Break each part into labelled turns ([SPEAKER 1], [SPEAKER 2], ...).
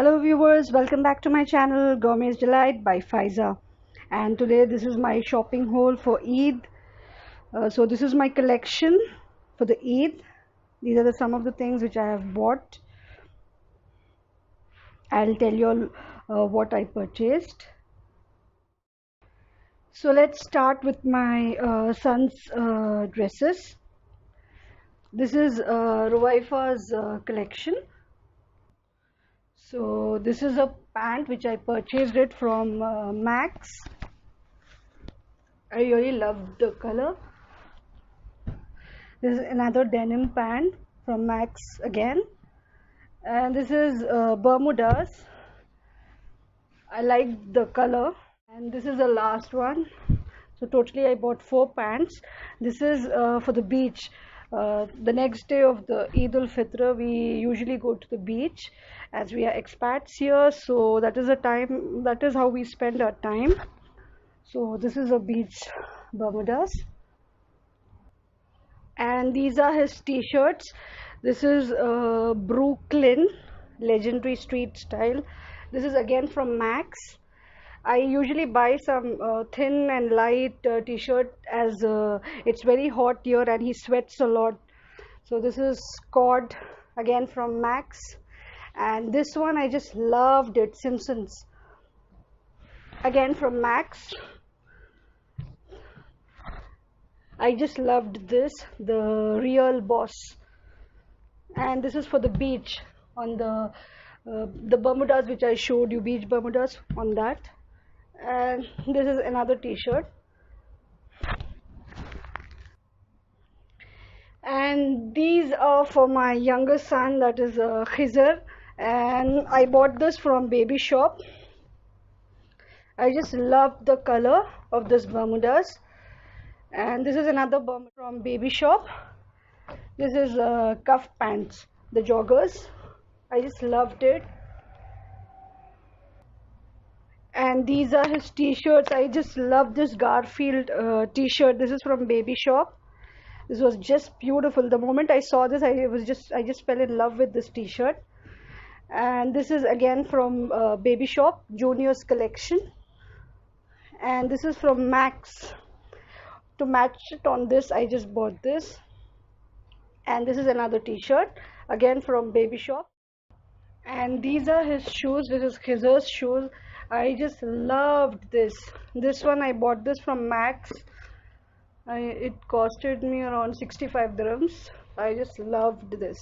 [SPEAKER 1] Hello viewers, welcome back to my channel Gourmet's Delight by Faiza. And today this is my shopping haul for Eid. So this is my collection for the Eid. These are some of the things which I have bought. I'll tell you all what I purchased. So let's start with my son's dresses. This is Ruwaifa's collection. So this is a pant which I purchased it from Max. I really love the color. This is another denim pant from Max again, and this is Bermudas. I like the color, and this is the last one. So totally I bought 4 pants. This is for the beach. The next day of the Eid al-Fitr, we usually go to the beach as we are expats here. So that is a time. That is how we spend our time. So this is a beach Bermudas. And these are his t-shirts. This is Brooklyn legendary street style. This is again from Max. I usually buy some thin and light t-shirt as it's very hot here and he sweats a lot. So this is Cod again from Max, and this one I just loved it, Simpsons again from Max. I just loved this, the Real Boss, and this is for the beach on the Bermudas which I showed you, beach Bermudas on that. And this is another t-shirt, and these are for my younger son, that is Khizr, and I bought this from Baby Shop. I just love the color of this Bermudas. And this is another Bermuda from Baby Shop. This is cuff pants, the joggers. I just loved it. And these are his t-shirts. I just love this Garfield t-shirt. This is from Baby Shop. This was just beautiful. The moment I saw this, I just fell in love with this t-shirt. And this is again from Baby Shop, Junior's collection. And this is from Max. To match it on this, I just bought this. And this is another t-shirt again from Baby Shop. And these are his shoes. This is Khizr's shoes. I just loved this one. I bought this from Max. It costed me around 65 dirhams. I just loved this.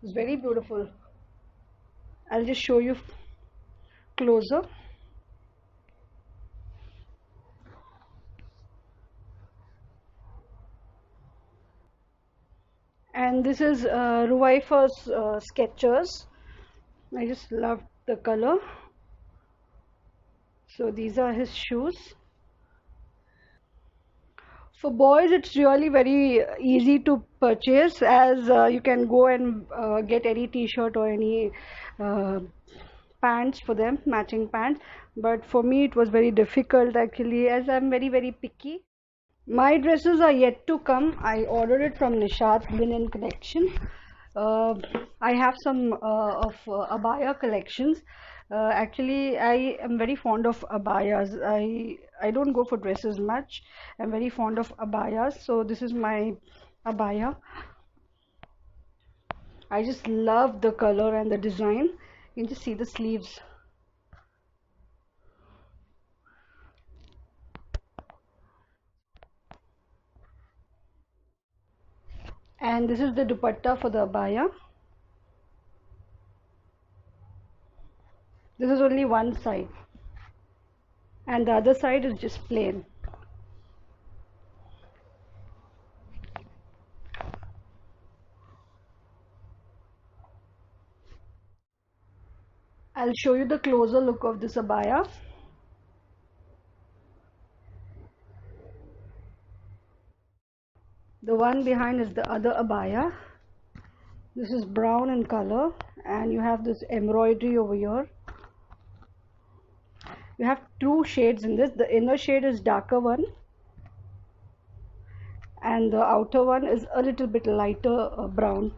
[SPEAKER 1] It's very beautiful. I'll just show you closer. And this is Ruwaifa's Skechers. I just loved the color. So these are his shoes. For boys, it's really very easy to purchase, as you can go and get any t-shirt or any pants for them, matching pants. But for me, it was very difficult actually, as I'm very picky. My dresses are yet to come. I ordered it from Nishat Linen Collection. I have some of abaya collections. Actually, I am very fond of abayas. I don't go for dresses much. I'm very fond of abayas. So this is my abaya. I just love the color and the design. You can just see the sleeves. And this is the dupatta for the abaya. This is only one side, and the other side is just plain. I'll show you the closer look of this abaya. The one behind is the other abaya. This is brown in color, and you have this embroidery over here. You have 2 shades in this. The inner shade is darker one, and the outer one is a little bit lighter brown.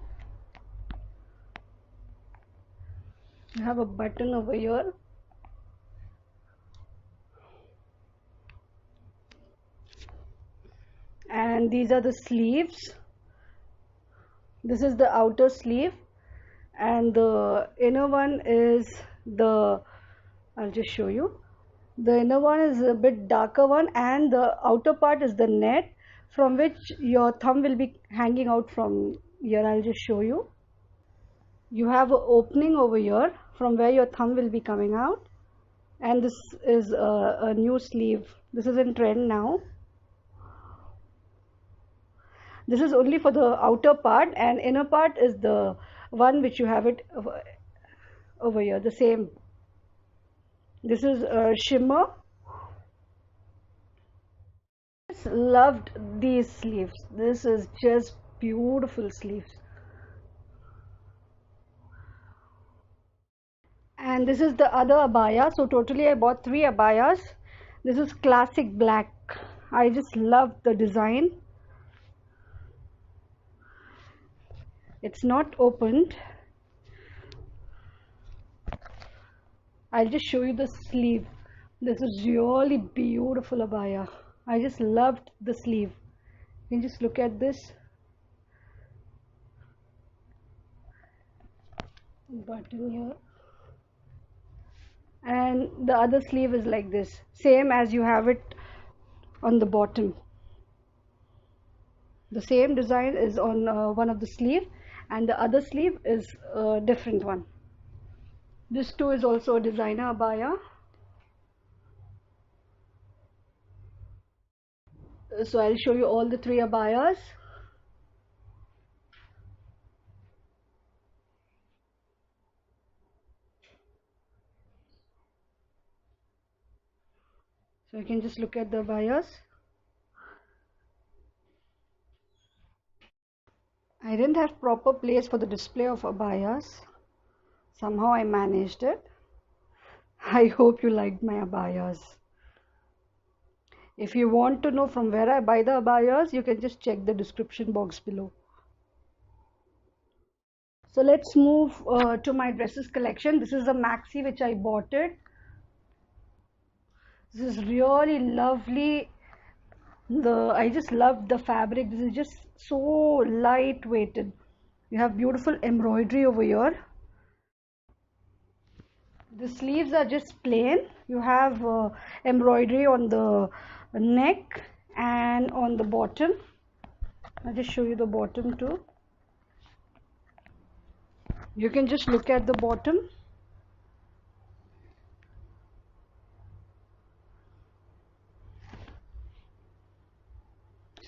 [SPEAKER 1] You have a button over here, and these are the sleeves. This is the outer sleeve, and the inner one is the, I'll just show you. The inner one is a bit darker one, and the outer part is the net from which your thumb will be hanging out from here. I'll just show you. You have an opening over here from where your thumb will be coming out, and this is a new sleeve. This is in trend now. This is only for the outer part, and inner part is the one which you have it over here, the same. This is a shimmer. Just loved these sleeves. This is just beautiful sleeves. And this is the other abaya. So totally I bought 3 abayas. This is classic black. I just love the design. It's not opened. I'll just show you the sleeve. This is really beautiful abaya. I just loved the sleeve. You can just look at this button here. And the other sleeve is like this, same as you have it on the bottom. The same design is on one of the sleeve, and the other sleeve is a different one. This too is also a designer abaya. So I'll show you all the 3 abayas. So you can just look at the abayas. I didn't have proper place for the display of abayas. Somehow I managed it. I hope you liked my abayas. If you want to know from where I buy the abayas, you can just check the description box below. So let's move to my dresses collection. This is a maxi which I bought it. This is really lovely. I just love the fabric. This is just so lightweighted. You have beautiful embroidery over here. The sleeves are just plain. You have embroidery on the neck and on the bottom. I'll just show you the bottom too. You can just look at the bottom.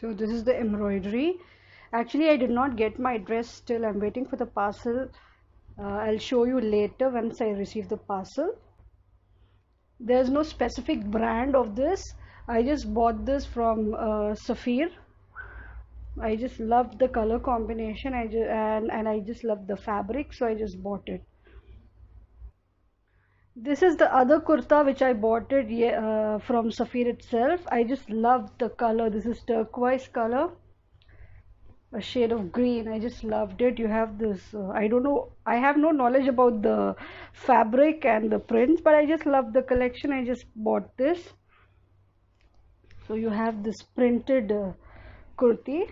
[SPEAKER 1] So this is the embroidery. Actually, I did not get my dress still. I'm waiting for the parcel. I'll show you later once I receive the parcel. There's no specific brand of this. I just bought this from Safir. I just loved the color combination. And I just loved the fabric, so I just bought it. This is the other kurta which I bought it from Safir itself. I just loved the color. This is turquoise color, a shade of green. I just loved it. You have this, I don't know, I have no knowledge about the fabric and the prints, but I just love the collection. I just bought this. So you have this printed kurti.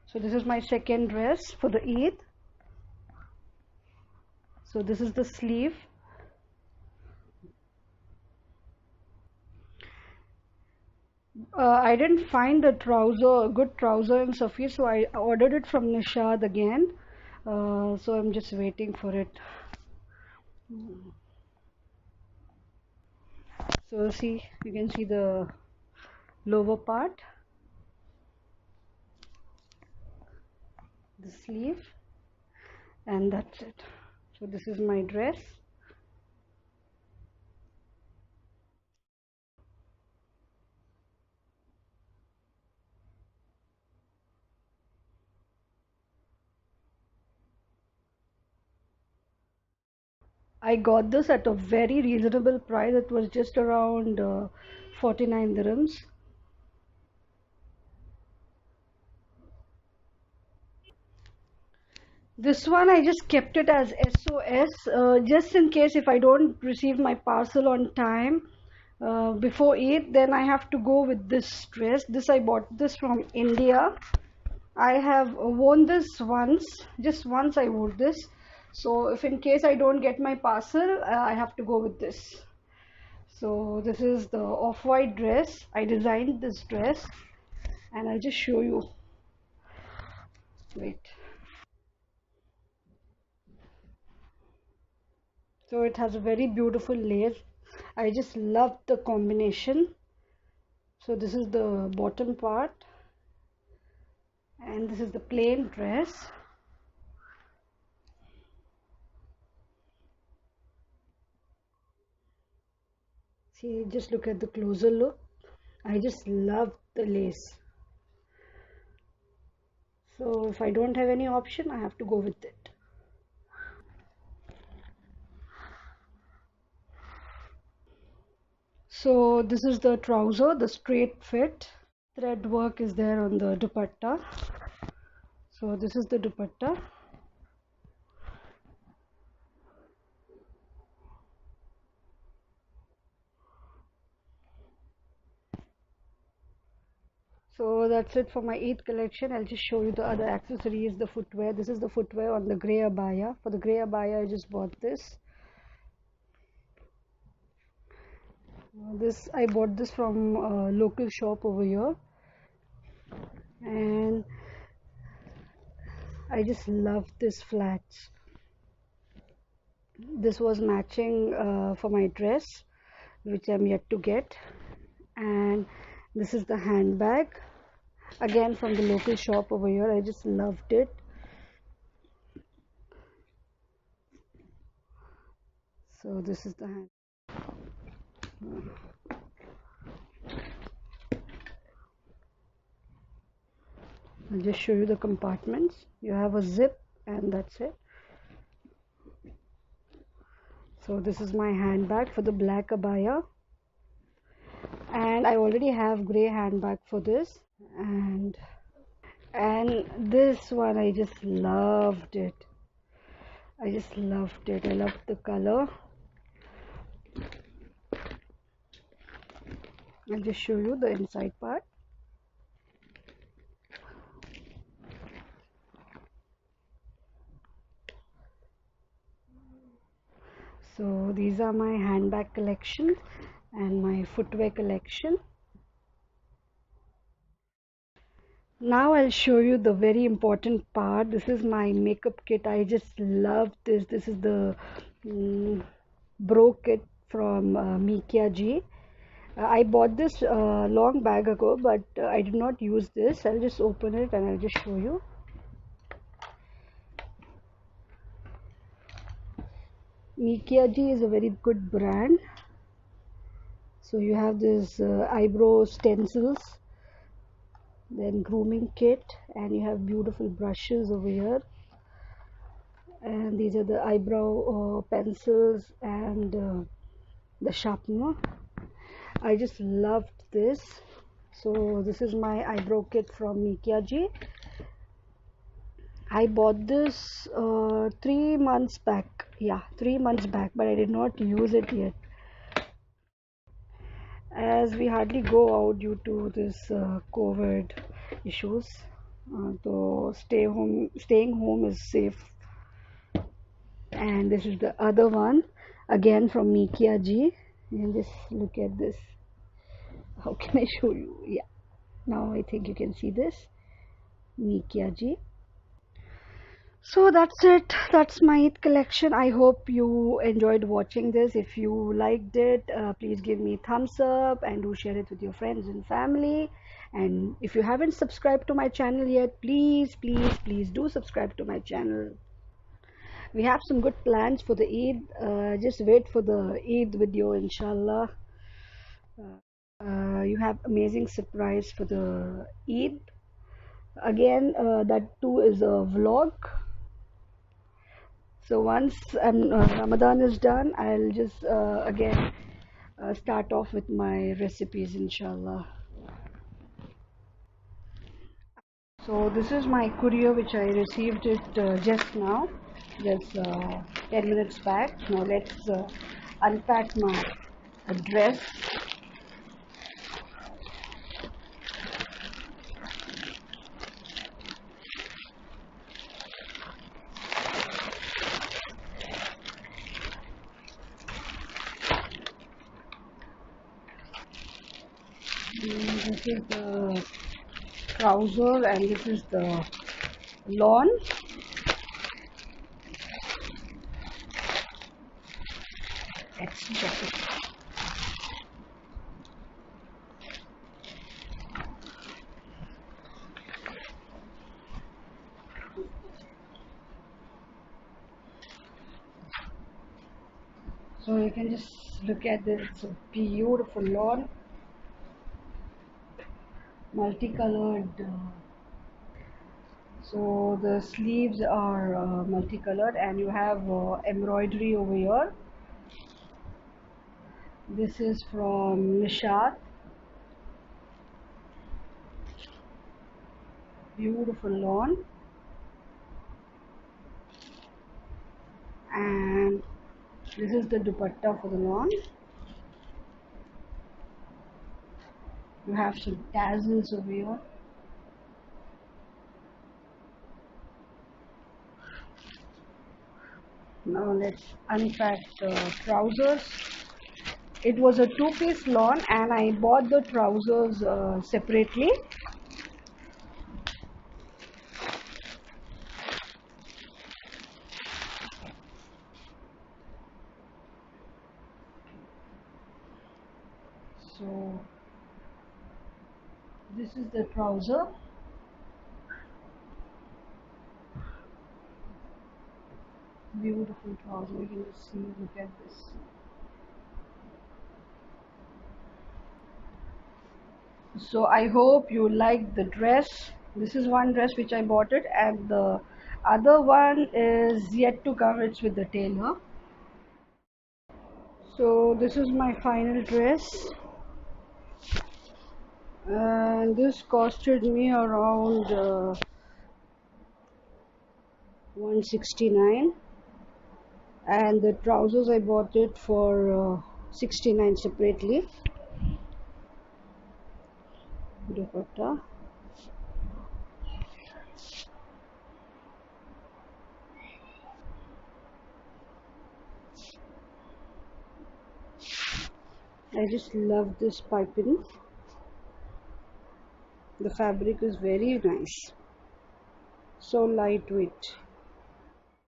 [SPEAKER 1] So this is my second dress for the Eid. So this is the sleeve. I didn't find a good trouser in Safir, so I ordered it from Nishad again. So I'm just waiting for it. So see, you can see the lower part, the sleeve, and that's it. So this is my dress. I got this at a very reasonable price. It was just around 49 dirhams. This one I just kept it as SOS, just in case if I don't receive my parcel on time before Eid, then I have to go with this dress. This I bought this from India. I have worn this once, just once I wore this. So if in case I don't get my parcel, I have to go with this. So this is the off-white dress. I designed this dress and I'll just show you. Wait. So it has a very beautiful lace. I just love the combination. So this is the bottom part and this is the plain dress. See, just look at the closer look. I just love the lace. So if I don't have any option, I have to go with it. So this is the trouser, the straight fit. Thread work is there on the dupatta. So this is the dupatta. So that's it for my Eid collection. I'll just show you the other accessories, the footwear. This is the footwear on the grey abaya. For the grey abaya, I just bought this. This I bought this from a local shop over here, and I just love this flats. This was matching for my dress, which I'm yet to get, and this is the handbag, again from the local shop over here. I just loved it. So this is the hand. I'll just show you the compartments. You have a zip and that's it. So this is my handbag for the black abaya, and I already have grey handbag for this, and this one I just loved it. I just loved it. I loved the color. I'll just show you the inside part. So these are my handbag collection and my footwear collection. Now I'll show you the very important part. This is my makeup kit. I just love this. This is the bro kit from Mikia G. I bought this long back ago, but I did not use this. I'll just open it and I'll just show you. Mikia G is a very good brand. So you have this eyebrow stencils, then grooming kit, and you have beautiful brushes over here. And these are the eyebrow pencils and the sharpener. I just loved this. So this is my eyebrow kit from Mikia G. I bought this 3 months back. Yeah, 3 months back, but I did not use it yet, as we hardly go out due to this COVID issues. So staying home is safe. And this is the other one, again from Mikia G. And just look at this. How can I show you? Yeah, now I think you can see this. Mikia G. So that's it. That's my Eid collection. I hope you enjoyed watching this. If you liked it, please give me a thumbs up and do share it with your friends and family. And if you haven't subscribed to my channel yet, please do subscribe to my channel. We have some good plans for the Eid. Just wait for the Eid video, inshallah. You have amazing surprise for the Eid. Again, that too is a vlog. So once Ramadan is done, I'll just again start off with my recipes, inshallah. So this is my courier which I received it just now, just 10 minutes back. Now let's unpack my dress. This is the trouser and this is the lawn. Let's check it. So you can just look at this. It's a beautiful lawn, multicolored. So the sleeves are multicolored, and you have embroidery over here. This is from Nishat. Beautiful lawn, and this is the dupatta for the lawn. You have some tassels over here. Now let's unpack the trousers. It was a two-piece lawn and I bought the trousers separately. So this is the trouser. Beautiful trouser. You can just see, look at this. So I hope you like the dress. This is one dress which I bought it, and the other one is yet to come. It's with the tailor. So this is my final dress, and this costed me around 169, and the trousers I bought it for 69 separately. Dupatta. I just love this piping. The fabric is very nice, so lightweight.